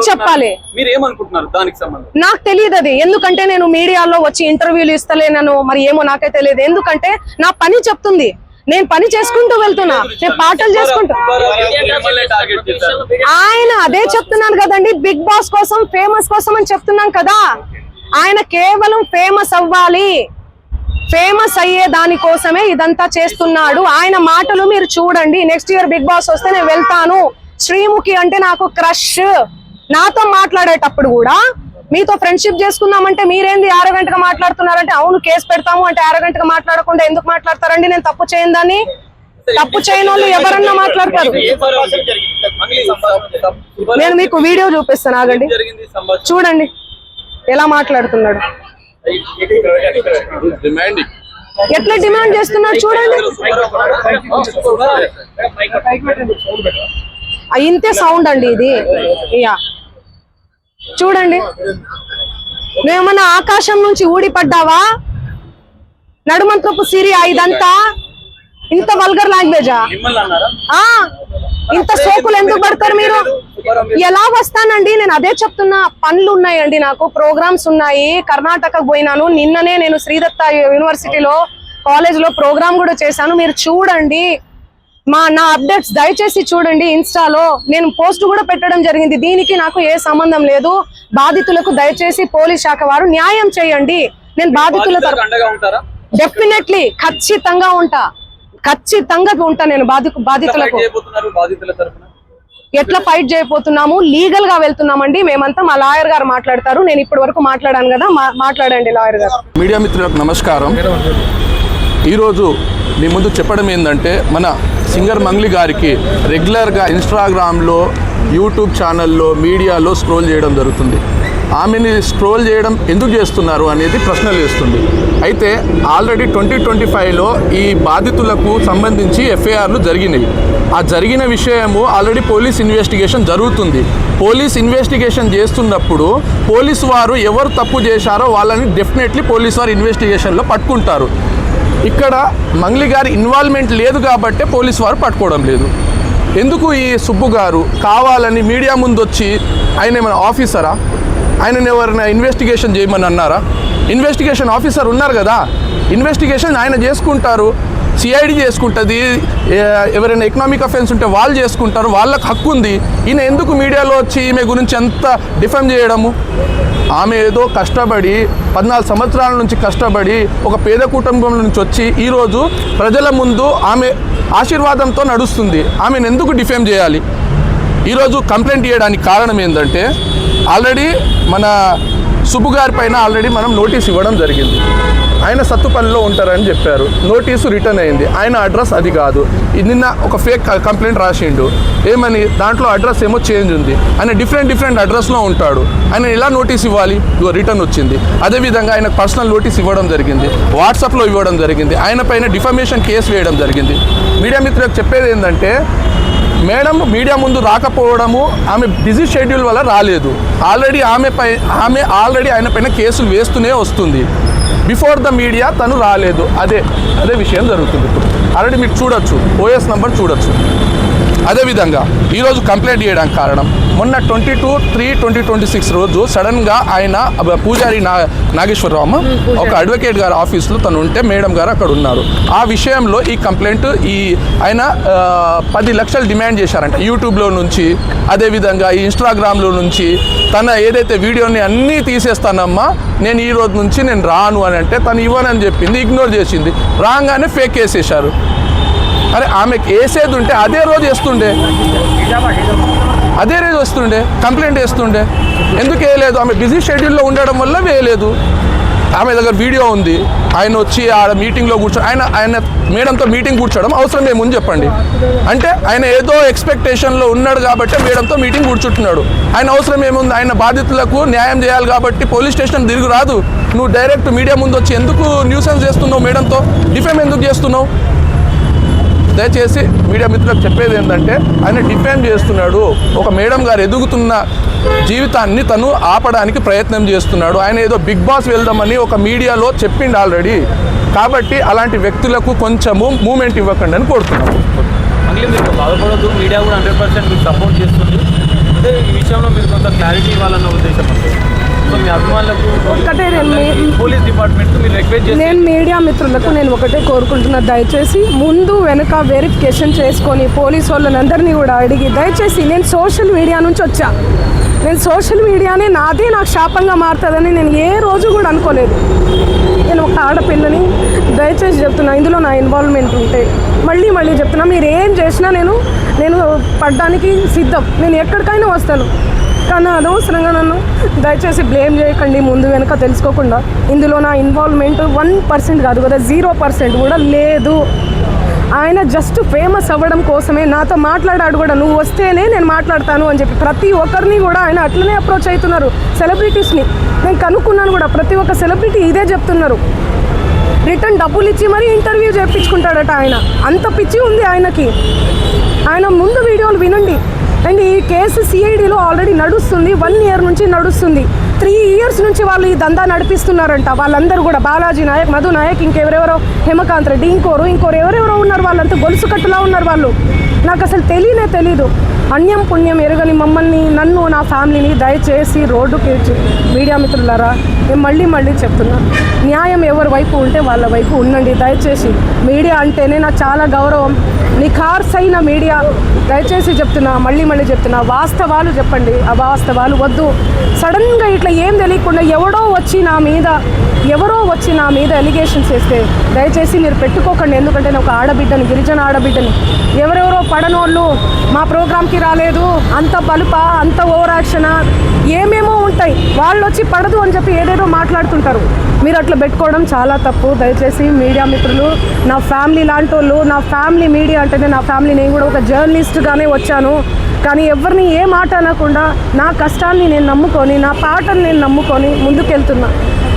చెప్పాలి. నాకు తెలియదు అది, ఎందుకంటే నేను మీడియాలో వచ్చి ఇంటర్వ్యూలు ఇస్తలేనను, మరి ఏమో నాకే తెలియదు. ఎందుకంటే నా పని చెప్తుంది, నేను పని చేసుకుంటూ వెళ్తున్నా, నేను పాటలు చేసుకుంటూ. ఆయన అదే చెప్తున్నాను కదండి, బిగ్ బాస్ కోసం, ఫేమస్ కోసం అని చెప్తున్నాం కదా. ఆయన కేవలం ఫేమస్ అవ్వాలి, ఫేమస్ అయ్యే దానికోసమే ఇదంతా చేస్తున్నాడు. ఆయన మాటలు మీరు చూడండి. నెక్స్ట్ ఇయర్ బిగ్ బాస్ వస్తే నేను వెళ్తాను, శ్రీముఖి అంటే నాకు క్రష్, నాతో మాట్లాడేటప్పుడు కూడా మీతో ఫ్రెండ్షిప్ చేసుకుందామంటే మీరేంది ఆరగంటగా మాట్లాడుతున్నారంటే, అవును కేసు పెడతాము అంటే ఆరగంటగా మాట్లాడకుండా ఎందుకు మాట్లాడతారండి? నేను తప్పు చేయందని. తప్పు చేయని వాళ్ళు ఎవరన్నా మాట్లాడతారు. నేను మీకు వీడియో చూపిస్తాను, ఆగండి, చూడండి ఎలా మాట్లాడుతున్నాడు, ఎట్లా డిమాండ్ చేస్తున్నాడు చూడండి. ఇంతే సౌండ్ అండి ఇది. చూడండి, నువ్వేమన్నా ఆకాశం నుంచి ఊడిపడ్డావా? నడుమంతపు సిరియా ఇదంతా ఇంత వల్గర్ లాంగ్వేజా? ఇంత సోకులు ఎందుకు పడతారు మీరు? ఎలా వస్తానండి? నేను అదే చెప్తున్నా, పనులు ఉన్నాయండి, నాకు ప్రోగ్రామ్స్ ఉన్నాయి. కర్ణాటకకు పోయినాను, నిన్ననే నేను శ్రీదత్త యూనివర్సిటీలో కాలేజ్ లో ప్రోగ్రామ్ కూడా చేశాను. మీరు చూడండి నా అప్డేట్స్ దయచేసి చూడండి. ఇన్స్టాలో నేను పోస్ట్ కూడా పెట్టడం జరిగింది. దీనికి నాకు ఏ సంబంధం లేదు. బాధితులకు దయచేసి పోలీస్ శాఖ వారు న్యాయం చేయండి. నేను బాధితుల డెఫినెట్లీ ఖచ్చితంగా ఉంటా నేను బాధితులకు. ఎట్లా ఫైట్ చేయబోతున్నాము, లీగల్ గా వెళ్తున్నామండి మేమంతా. మా లాయర్ గారు మాట్లాడతారు. నేను ఇప్పటి వరకు మాట్లాడాను కదా, మాట్లాడండి లాయర్ గారు. మీడియా మిత్రులకు నమస్కారం. ఈరోజు మీ ముందు చెప్పడం ఏంటంటే, మన సింగర్ మంగ్లీ గారికి రెగ్యులర్గా ఇన్స్టాగ్రామ్లో, యూట్యూబ్ ఛానల్లో, మీడియాలో స్క్రోల్ చేయడం జరుగుతుంది. ఆమెని స్క్రోల్ చేయడం ఎందుకు చేస్తున్నారు అనేది ప్రశ్నలు వేస్తుంది. అయితే ఆల్రెడీ 2025లో ఈ బాధితులకు సంబంధించి ఎఫ్ఐఆర్లు జరిగినాయి. ఆ జరిగిన విషయము ఆల్రెడీ పోలీస్ ఇన్వెస్టిగేషన్ జరుగుతుంది. పోలీస్ ఇన్వెస్టిగేషన్ చేస్తున్నప్పుడు పోలీసు వారు ఎవరు తప్పు చేశారో వాళ్ళని డెఫినెట్లీ పోలీసు వారు ఇన్వెస్టిగేషన్లో పట్టుకుంటారు. ఇక్కడ మంగ్లీ గారి ఇన్వాల్వ్మెంట్ లేదు కాబట్టే పోలీసు వారు పట్టుకోవడం లేదు. ఎందుకు ఈ సుబ్బు గారు కావాలని మీడియా ముందు వచ్చి, ఆయన ఏమైనా ఆఫీసరా? ఆయనను ఎవరైనా ఇన్వెస్టిగేషన్ చేయమని అన్నారా? ఇన్వెస్టిగేషన్ ఆఫీసర్ ఉన్నారు కదా, ఇన్వెస్టిగేషన్ ఆయన చేసుకుంటారు, సిఐడి చేసుకుంటుంది. ఎవరైనా ఎకనామిక్ అఫెన్స్ ఉంటే వాళ్ళు చేసుకుంటారు, వాళ్ళకి హక్కు ఉంది. ఈయన ఎందుకు మీడియాలో వచ్చి ఈమె గురించి ఎంత డిఫెమ్ చేయడము? ఆమె ఏదో కష్టపడి 14 సంవత్సరాల నుంచి కష్టపడి ఒక పేద కుటుంబం నుంచి వచ్చి ఈరోజు ప్రజల ముందు ఆమె ఆశీర్వాదంతో నడుస్తుంది. ఆమెను ఎందుకు డిఫేమ్ చేయాలి? ఈరోజు కంప్లైంట్ చేయడానికి కారణం ఏంటంటే, ఆల్రెడీ మన సుబ్బు గారి పైన ఆల్రెడీ మనం నోటీస్ ఇవ్వడం జరిగింది. ఆయన సత్తుపల్లిలో ఉంటారని చెప్పారు, నోటీసు రిటర్న్ అయింది. ఆయన అడ్రస్ అది కాదు. నిన్న ఒక ఫేక్ కంప్లైంట్ రాసిండు. ఏమని? దాంట్లో అడ్రస్ ఏమో చేంజ్ ఉంది. ఆయన డిఫరెంట్ అడ్రస్లో ఉంటాడు. ఆయన ఎలా నోటీస్ ఇవ్వాలి? రిటర్న్ వచ్చింది. అదేవిధంగా ఆయన పర్సనల్ నోటీస్ ఇవ్వడం జరిగింది, వాట్సాప్లో ఇవ్వడం జరిగింది. ఆయన పైన డిఫమేషన్ కేసు వేయడం జరిగింది. మీడియా మిత్రులకు చెప్పేది ఏంటంటే, మేడం మీడియా ముందు రాకపోవడము ఆమె బిజీ షెడ్యూల్ వల్ల రాలేదు. ఆల్రెడీ ఆమె ఆల్రెడీ ఆయన పైన కేసులు వేస్తూనే వస్తుంది. బిఫోర్ ద మీడియా తను రాలేదు. అదే విషయం జరుగుతుంది. ఇప్పుడు ఆల్రెడీ మీరు చూడొచ్చు, ఓఎస్ నంబర్ చూడొచ్చు. అదేవిధంగా ఈరోజు కంప్లైంట్ చేయడానికి కారణం, మొన్న 22/3/2026 రోజు సడన్గా ఆయన పూజారి నాగేశ్వరరావు ఒక అడ్వకేట్ గారి ఆఫీస్లో తను ఉంటే మేడం గారు అక్కడ ఉన్నారు. ఆ విషయంలో ఈ కంప్లైంట్ ఆయన 10 లక్షలు డిమాండ్ చేశారంట యూట్యూబ్లో నుంచి, అదేవిధంగా ఈ ఇన్స్టాగ్రామ్లో నుంచి. తన ఏదైతే వీడియోని అన్నీ తీసేస్తానమ్మా, నేను ఈ రోజు నుంచి నేను రాను అని అంటే తను ఇవ్వనని చెప్పింది, ఇగ్నోర్ చేసింది. రాగానే ఫేక్ కేసు వేశారు. అరే ఆమెకు వేసేది ఉంటే అదే రోజు వేస్తుండే, కంప్లైంట్ వేస్తుండే. ఎందుకు వేయలేదు? ఆమె బిజీ షెడ్యూల్లో ఉండడం వల్ల వేయలేదు. ఆమె దగ్గర వీడియో ఉంది. ఆయన వచ్చి ఆ మీటింగ్లో ఆయన మేడంతో మీటింగ్ కూర్చోవడం అవసరం ఏముంది చెప్పండి? అంటే ఆయన ఏదో ఎక్స్పెక్టేషన్లో ఉన్నాడు కాబట్టి మేడంతో మీటింగ్ కూర్చుంటున్నాడు. ఆయన అవసరం ఏముంది? ఆయన బాధితులకు న్యాయం చేయాలి కాబట్టి పోలీస్ స్టేషన్ తిరిగి రాదు. నువ్వు డైరెక్ట్ మీడియా ముందు వచ్చి ఎందుకు న్యూసెన్స్ చేస్తున్నావు? మేడంతో డిఫేమ్ ఎందుకు చేస్తున్నావు? దయచేసి మీడియా మిత్రులకు చెప్పేది ఏంటంటే, ఆయన డిఫెండ్ చేస్తున్నాడు. ఒక మేడం గారు ఎదుగుతున్న జీవితాన్ని తను ఆపడానికి ప్రయత్నం చేస్తున్నాడు. ఆయన ఏదో బిగ్ బాస్ వెళ్దామని ఒక మీడియాలో చెప్పిండు ఆల్రెడీ. కాబట్టి అలాంటి వ్యక్తులకు కొంచెము మూమెంట్ ఇవ్వకండి అని కోరుతున్నాము. మళ్ళీ మీరు బాధపడద్దు, మీడియా కూడా 100% మీకు సపోర్ట్ చేస్తుంది. అంటే ఈ విషయంలో మీరు కొంత క్లారిటీ ఇవ్వాలన్న ఉద్దేశం అంటే సో మీ అభిమానులకు ఒక్కటే పోలీస్ డిపార్ట్మెంట్ మీరు రిక్వెస్ట్ చేసి నేను మీడియా మిత్రులకు నేను ఒకటే కోరుకుంటున్నా, దయచేసి ముందు వెనుక వెరిఫికేషన్ చేసుకొని పోలీసు వాళ్ళని కూడా అడిగి, దయచేసి నేను సోషల్ మీడియా నుంచి వచ్చా, నేను సోషల్ మీడియానే నాదే నాకు శాపంగా మారుతుందని నేను ఏ రోజు కూడా అనుకోలేదు. నేను ఒక ఆడపిల్లని, దయచేసి చెప్తున్నా, ఇందులో నా ఇన్వాల్వ్మెంట్ ఉంటే మళ్ళీ చెప్తున్నా, మీరు ఏం చేసినా నేను పడ్డానికి సిద్ధం, నేను ఎక్కడికైనా వస్తాను. కానీ అనవసరంగా నన్ను దయచేసి బ్లేమ్ చేయకండి ముందు వెనుక తెలుసుకోకుండా. ఇందులో నా ఇన్వాల్వ్మెంట్ 1% కాదు కదా, 0% కూడా లేదు. ఆయన జస్ట్ ఫేమస్ అవ్వడం కోసమే నాతో మాట్లాడాడు కూడా, నువ్వు వస్తేనే నేను మాట్లాడతాను అని చెప్పి ప్రతి ఒక్కరిని కూడా ఆయన అట్లనే అప్రోచ్ అవుతున్నారు. సెలబ్రిటీస్ని నేను కనుక్కున్నాను కూడా, ప్రతి ఒక్క సెలబ్రిటీ ఇదే చెప్తున్నారు. రిటర్న్ డబ్బులు ఇచ్చి మరీ ఇంటర్వ్యూ చేయించుకుంటాడట ఆయన, అంత పిచ్చి ఉంది ఆయనకి. ఆయన ముందు వీడియోలు వినండి. అండ్ ఈ కేసు సిఐడిలో ఆల్రెడీ నడుస్తుంది, 1 year నుంచి నడుస్తుంది. 3 years నుంచి వాళ్ళు ఈ దందా నడిపిస్తున్నారంట. వాళ్ళందరూ కూడా బాలాజీ నాయక్, మధు నాయక్, ఇంకెవరెవరో, హేమకాంత్ రెడ్డి, ఇంకోరు ఎవరెవరో ఉన్నారు. వాళ్ళంతా గొలుసు కట్టులా ఉన్నారు వాళ్ళు. నాకు అసలు తెలీదు. అన్యం పుణ్యం ఎరగని మమ్మల్ని, నన్ను, నా ఫ్యామిలీని దయచేసి రోడ్డుకి మీడియా మిత్రులారా నేను మళ్ళీ చెప్తున్నా, న్యాయం ఎవరి వైపు ఉంటే వాళ్ళ వైపు ఉండండి. దయచేసి మీడియా అంటేనే నాకు చాలా గౌరవం, నిఖార్సైన మీడియా. దయచేసి చెప్తున్నా, మళ్ళీ చెప్తున్నా, వాస్తవాలు చెప్పండి, అవాస్తవాలు వద్దు. సడన్గా ఇట్లా ఏం తెలియకుండా ఎవరో వచ్చి నా మీద ఎలిగేషన్స్ వేస్తే దయచేసి మీరు పెట్టుకోకండి. ఎందుకంటే నేను ఒక ఆడబిడ్డని, గిరిజన ఆడబిడ్డని. ఎవరెవరో పడనోళ్ళు మా ప్రోగ్రామ్కి రాలేదు, అంత బలుపా, అంత ఓవర్ యాక్షనా, ఏమేమో ఉంటాయి. వాళ్ళు వచ్చి పడదు అని చెప్పి ఏదేదో మాట్లాడుతుంటారు. మీరు అట్లా పెట్టుకోవడం చాలా తప్పు. దయచేసి మీడియా మిత్రులు, నా ఫ్యామిలీ లాంటి వాళ్ళు, నా ఫ్యామిలీ మీడియా అంటేనే నా ఫ్యామిలీ, నేను కూడా ఒక జర్నలిస్ట్గానే వచ్చాను. కానీ ఎవరిని ఏ మాట అనకుండా నా కష్టాన్ని నేను నమ్ముకొని, నా పాటను నేను నమ్ముకొని ముందుకెళ్తున్నా.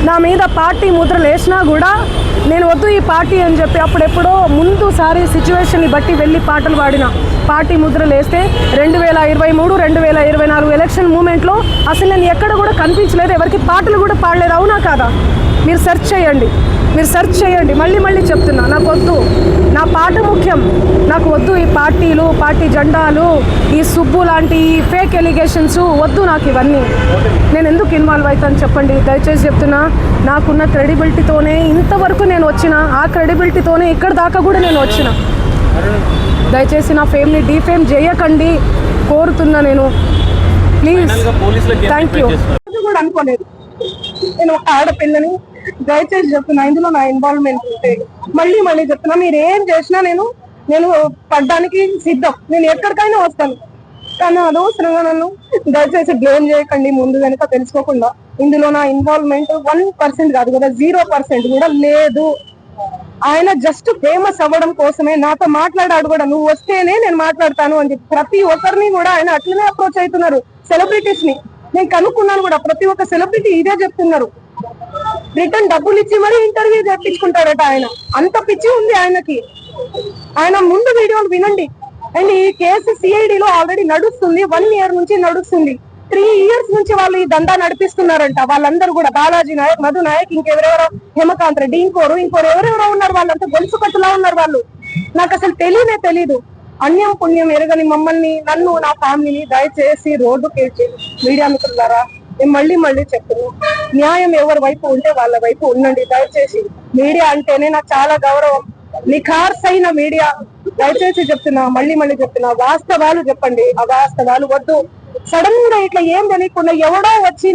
నా మీద పార్టీ ముద్రలు వేసినా కూడా నేను వద్దు ఈ పార్టీ అని చెప్పి అప్పుడెప్పుడో ముందుసారి సిచ్యువేషన్ని బట్టి వెళ్ళి పాటలు పాడిన. పార్టీ ముద్రలు వేస్తే 2023, 2024 ఎలక్షన్ మూమెంట్లో అసలు నేను ఎక్కడ కూడా కనిపించలేదు, ఎవరికి పాటలు కూడా పాడలేదు. అవునా కాదా? మీరు సెర్చ్ చేయండి. మళ్ళీ చెప్తున్నా, నాకు వద్దు, నా పాట ముఖ్యం. నాకు వద్దు ఈ పార్టీలు, పార్టీ జెండాలు, ఈ సుబ్బు లాంటి ఈ ఫేక్ ఎలిగేషన్స్ వద్దు నాకు ఇవన్నీ. నేను ఎందుకు ఇన్వాల్వ్ అవుతాను చెప్పండి? దయచేసి చెప్తున్నా, నాకున్న క్రెడిబిలిటీతోనే ఇంతవరకు నేను వచ్చిన, ఆ క్రెడిబిలిటీతోనే ఇక్కడ దాకా కూడా నేను వచ్చిన. దయచేసి నా ఫేమ్ని డీఫేమ్ చేయకండి కోరుతున్నా నేను, ప్లీజ్. Thank you. కూడా అనుకోలేదు, నేను ఒక ఆడపిల్లని, దయచేసి చెప్తున్నా, ఇందులో నా ఇన్వాల్వ్మెంట్ ఉంటే మళ్ళీ చెప్తున్నా, మీరు ఏం చేసినా నేను పడ్డానికి సిద్ధం, నేను ఎక్కడికైనా వస్తాను. కానీ అనవసరంగా నన్ను దయచేసి బ్లేమ్ చేయకండి ముందు వెనుక తెలుసుకోకుండా. ఇందులో నా ఇన్వాల్వ్మెంట్ 1% కాదు కదా, 0% కూడా లేదు. ఆయన జస్ట్ ఫేమస్ అవ్వడం కోసమే నాతో మాట్లాడాడు కూడా, నువ్వు వస్తేనే నేను మాట్లాడతాను అని చెప్పి ప్రతి ఒక్కరిని కూడా ఆయన అట్లనే అప్రోచ్ అవుతున్నారు. సెలబ్రిటీస్ ని నేను కనుక్కున్నాను కూడా, ప్రతి ఒక్క సెలబ్రిటీ ఇదే చెప్తున్నారు. రిటర్న్ డబ్బులు ఇచ్చి మరీ ఇంటర్వ్యూ చేయించుకుంటాడట ఆయన, అంత పిచ్చి ఉంది ఆయనకి. ఆయన ముందు వీడియోలు వినండి. అండ్ ఈ కేసు సిఐడిలో ఆల్రెడీ నడుస్తుంది, 1 year నుంచి నడుస్తుంది. 3 years నుంచి వాళ్ళు ఈ దందా నడిపిస్తున్నారంట. వాళ్ళందరూ కూడా బాలాజీ నాయక్, మధు నాయక్, ఇంకెవరెవరో, హేమకాంత్ రెడ్డి, ఇంకోరు ఎవరెవరో ఉన్నారు. వాళ్ళంతా గొలుసు కట్టులా ఉన్నారు వాళ్ళు. నాకు అసలు తెలీదు. అన్యం పుణ్యం ఎరగని మమ్మల్ని, నన్ను, నా ఫ్యామిలీని దయచేసి రోడ్డుకి మీడియా మిత్రులారా నేను మళ్ళీ చెప్తున్నా, న్యాయం ఎవరి వైపు ఉంటే వాళ్ళ వైపు ఉండండి. దయచేసి మీడియా అంటేనే నాకు చాలా గౌరవం, నిఖార్సైన మీడియా. దయచేసి చెప్తున్నా, మళ్ళీ చెప్తున్నా, వాస్తవాలు చెప్పండి, అవాస్తవాలు వద్దు. సడన్ గా ఇట్లా ఏం తెలియకుండా ఎవరో వచ్చి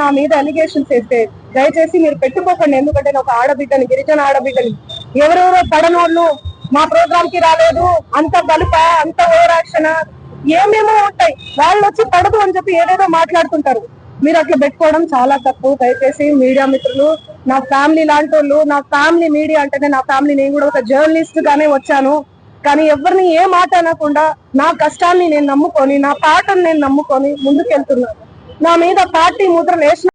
నా మీద ఎలిగేషన్స్ వేస్తే దయచేసి మీరు పెట్టుకోకండి. ఎందుకంటే నేను ఒక ఆడబిడ్డని, గిరిజన ఆడబిడ్డని. ఎవరెవరో పడనోళ్ళు మా ప్రోగ్రామ్ కి రాలేదు, అంత బలుపా, అంత ఓవర్ యాక్షన్, ఏమేమో ఉంటాయి. వాళ్ళు వచ్చి పడదు అని చెప్పి ఏదేదో మాట్లాడుతుంటారు. మీరు అట్లా పెట్టుకోవడం చాలా తప్పు. దయచేసి మీడియా మిత్రులు, నా ఫ్యామిలీ లాంటి వాళ్ళు, నా ఫ్యామిలీ మీడియా అంటేనే నా ఫ్యామిలీ, నేను కూడా ఒక జర్నలిస్ట్ గానే వచ్చాను. కానీ ఎవరిని ఏ మాట అనకుండా నా కష్టాన్ని నేను నమ్ముకొని, నా పాటను నేను నమ్ముకొని ముందుకెళ్తున్నాను. నా మీద పార్టీ ముద్రలు వేసిన